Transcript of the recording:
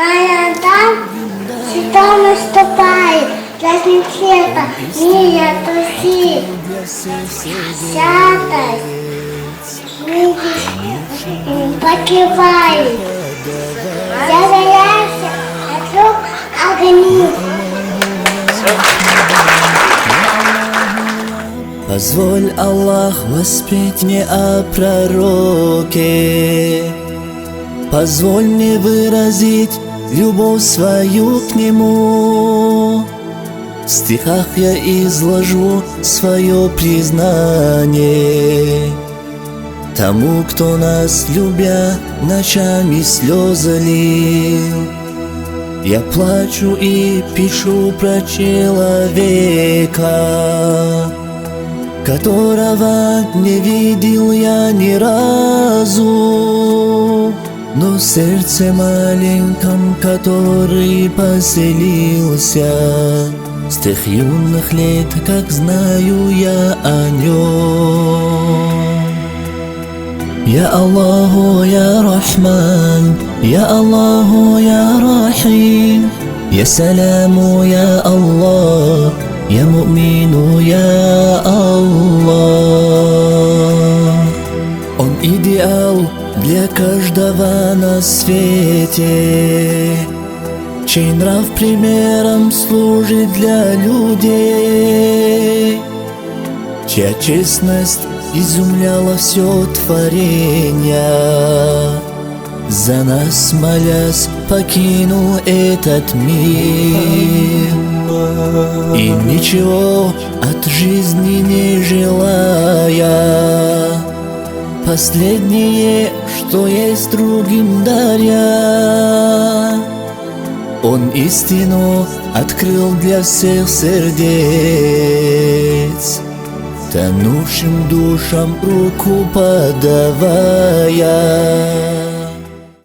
А там что наступает, праздник света, мира души, святость, покивает, загорятся вокруг огни. Позволь, Аллах, воспеть мне о пророке. Позволь мне выразить любовь свою к нему. В стихах я изложу свое признание тому, кто нас, любя, ночами слезы лил. Я плачу и пишу про человека, которого не видел я ни разу, но в сердце маленьком, который поселился с тех юных лет, как знаю я о нем. Я Аллаху, я Рахман, я Аллаху, я Рахим, я Саламу, я Аллах, я Му'мину, я Аллах. Он идеал для каждого на свете, чей нрав примером служит для людей, чья честность изумляла все творение. За нас, молясь, покинул этот мир, и ничего от жизни не желая, последнее, что есть другим даря, он истину открыл для всех сердец, тонувшим душам руку подавая.